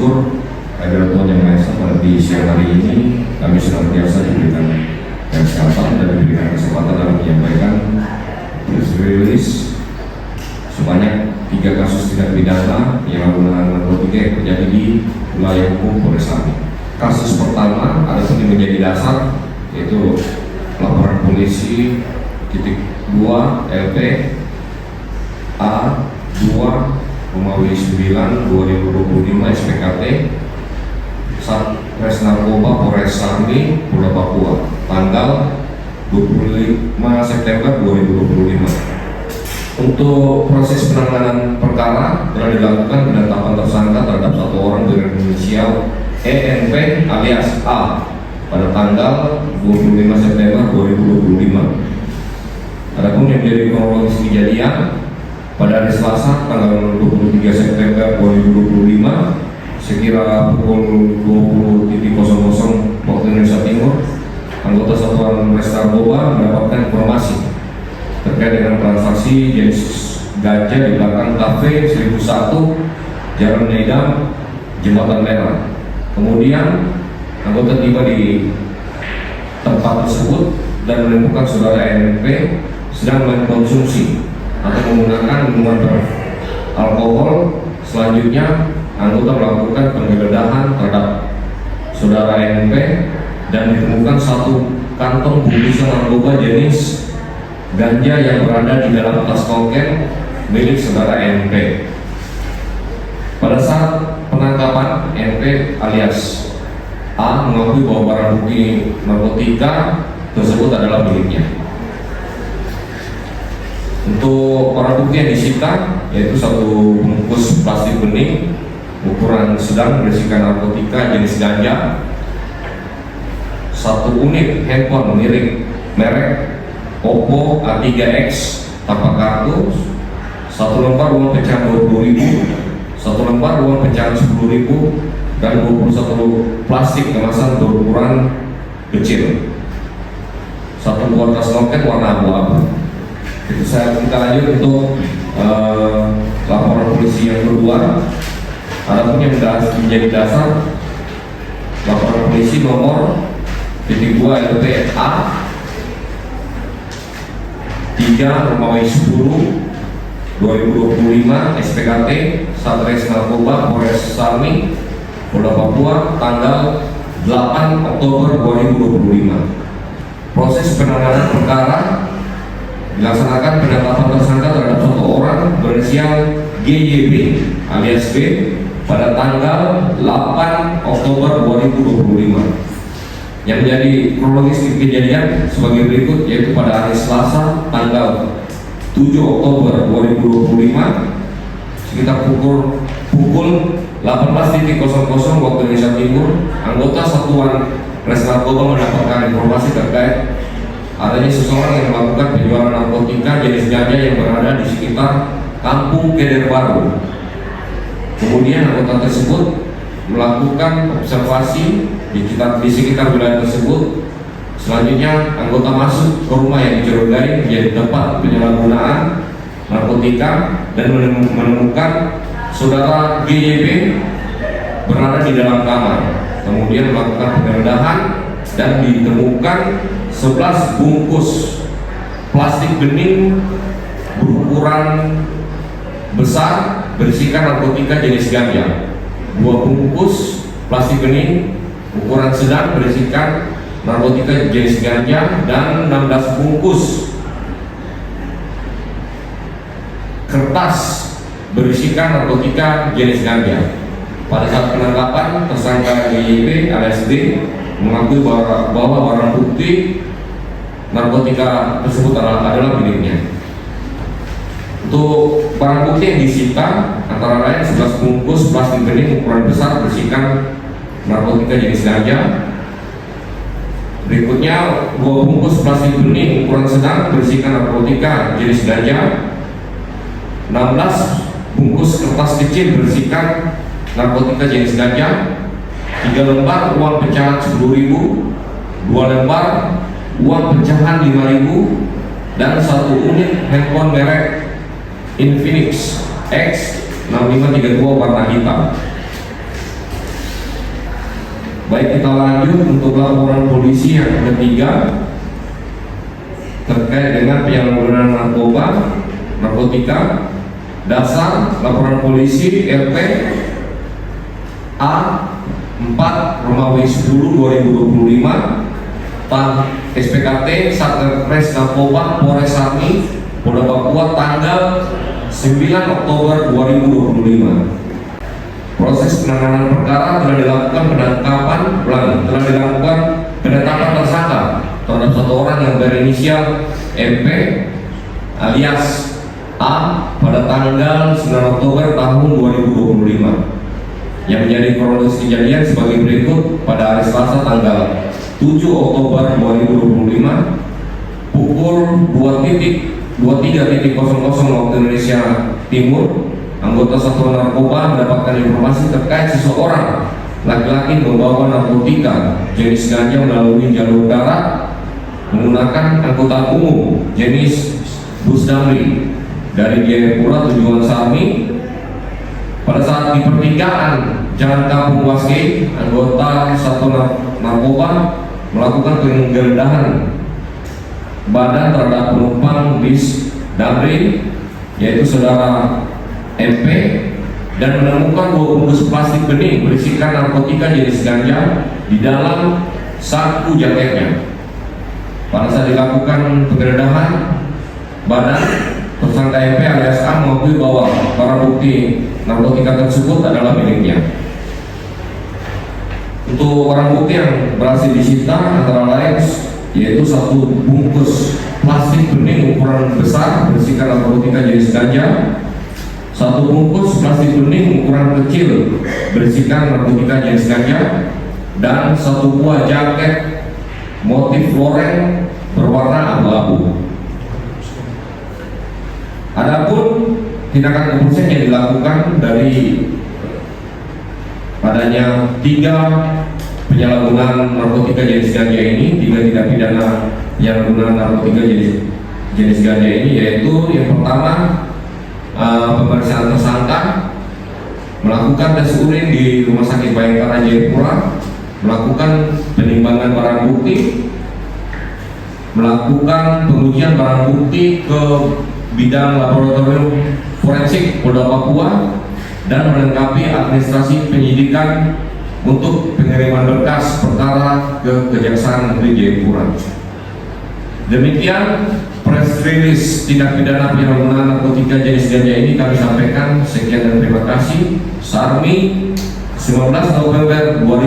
bersyukur agar Tuhan Yang Maha Esa pada di siang hari ini kami senantiasa diberikan kesempatan dan diberikan kesempatan dalam menyampaikan press release sebanyak 3 kasus tindak pidana yang menggunakan narkotika yang terjadi di wilayah hukum Polres Sami. Kasus pertama adapun yang menjadi dasar yaitu laporan polisi titik 2 LP A 2/9/2025 SPKT Satres Narkoba Polres Sami, Polda Papua, tanggal 25 September 2025. Untuk proses penanganan perkara telah dilakukan penetapan tersangka terhadap satu orang dengan inisial ENP alias A pada tanggal 25 September 2025. Adapun yang menjadi kronologis kejadian pada hari Selasa tanggal 23 September 2025 sekira pukul 20.00 waktu Indonesia Timur, anggota Satuan Res Narkoba mendapatkan informasi terkait dengan transaksi jenis ganja di belakang kafe 1001 Jalan Nedam, Jembatan Merah. Kemudian anggota tiba di tempat tersebut dan menemukan saudara NP sedang mengkonsumsi atau menggunakan minuman beralkohol. Selanjutnya anggota melakukan penggeledahan terhadap saudara NP dan ditemukan satu kantong bungkusan narkoba jenis ganja yang berada di dalam tas token milik saudara NP. Pada saat penangkapan, NP alias A mengakui bahwa barang bukti narkotika tersebut adalah miliknya. Untuk barang bukti yang disita yaitu satu bungkus plastik bening ukuran sedang berisikan narkotika jenis ganja, satu unit handphone merek Oppo A3X tanpa kartu, satu lembar uang pecahan 20.000, satu lembar uang pecahan 10.000, dan 21 plastik kemasan berukuran kecil, satu buah tas loket warna abu-abu. Kita lanjut untuk laporan polisi yang kedua. Adapun yang menjadi dasar laporan polisi nomor titik 2 LPA 3/10/2025 SPKT Satres Narkoba Polres Sami, Polda Papua, tanggal 8 Oktober 2025. Proses penanganan perkara dilaksanakan penetapan tersangka terhadap satu orang berinisial GYB alias B pada tanggal 8 Oktober 2025. Yang menjadi kronologis kejadian sebagai berikut, yaitu pada hari Selasa tanggal 7 Oktober 2025 sekitar pukul 18.00 waktu Indonesia Timur, anggota Satuan Res Narkoba mendapatkan informasi terkait adanya seseorang yang melakukan penjualan narkotika jenis ganja yang berada di sekitar Kampung Keder Baru. Kemudian anggota tersebut melakukan observasi di sekitar wilayah tersebut. Selanjutnya anggota masuk ke rumah yang dicurigai menjadi tempat penyalahgunaan narkotika dan menemukan saudara GYB berada di dalam kamar. Kemudian melakukan penggeledahan dan ditemukan 11 bungkus plastik bening berukuran besar berisikan narkotika jenis ganja, 2 bungkus plastik bening ukuran sedang berisikan narkotika jenis ganja, dan 16 bungkus kertas berisikan narkotika jenis ganja. Pada saat penangkapan, tersangka GYB alias D mengakui bahwa barang bukti narkotika tersebut adalah miliknya. Untuk barang bukti yang disita antara lain 11 bungkus plastik bening ukuran besar berisikan narkotika jenis ganja. Berikutnya 2 bungkus plastik bening ukuran sedang berisikan narkotika jenis ganja, 16 bungkus kertas kecil berisikan narkotika jenis ganja, 3 lembar uang pecahan 10.000, 2 lembar uang pecahan 5.000, dan 1 unit handphone merek Infinix X 6532 warna hitam. Baik, kita lanjut untuk laporan polisi yang ketiga terkait dengan penyalahgunaan narkotika. Dasar laporan polisi LP A 4 Romawi 10 2025 SPKT Satreskrim Narkoba Polres Sarmi Polda Papua tanggal 9 Oktober 2025. Proses penanganan perkara telah dilakukan penetapan tersangka terhadap satu orang yang berinisial MP alias A pada tanggal 9 Oktober tahun 2025 yang menjadi kronologis kejadian sebagai berikut. Pada hari Selasa tanggal 7 Oktober 2025 pukul 23.00 waktu Indonesia Timur, anggota Satuan Narkoba mendapatkan informasi terkait seseorang laki-laki membawa narkotika jenis ganja melalui jalur darat menggunakan angkutan umum jenis bus damri dari Jayapura tujuan Sarmi. Pada saat di pertigaan Jalan Kampung Waskei, anggota Satuan Narkoba melakukan penggeledahan badan terhadap penumpang bis damri yaitu saudara MP dan menemukan 2 bungkus plastik bening berisikan narkotika jenis ganja di dalam saku jaketnya. Pada saat dilakukan penggeledahan badan, tersangka MP alias A mengakui bahwa barang bukti narkotika tersebut adalah miliknya. Untuk barang bukti yang berhasil disita antara lain yaitu 1 bungkus plastik bening ukuran besar berisikan narkotika jenis ganja, 1 bungkus plastik bening ukuran kecil berisikan narkotika jenis ganja, dan 1 buah jaket motif loreng berwarna abu-abu. Adapun tindakan kepolisian yang dilakukan dari adanya 3 penyalahgunaan narkotika jenis ganja ini, 3 tindak pidana penyalahgunaan narkotika jenis ganja ini, yaitu yang pertama pemeriksaan tersangka, melakukan tes urin di Rumah Sakit Bayangkara Jayapura, melakukan penimbangan barang bukti, melakukan pengujian barang bukti ke bidang laboratorium forensik Polda Papua, dan melengkapi administrasi penyidikan untuk pengiriman berkas perkara ke Kejaksaan Negeri Jayapura. Demikian press release tindak pidana penyalahgunaan narkotika jenis ganja ini kami sampaikan. Sekian dan terima kasih. Sarmi 19 November 2025.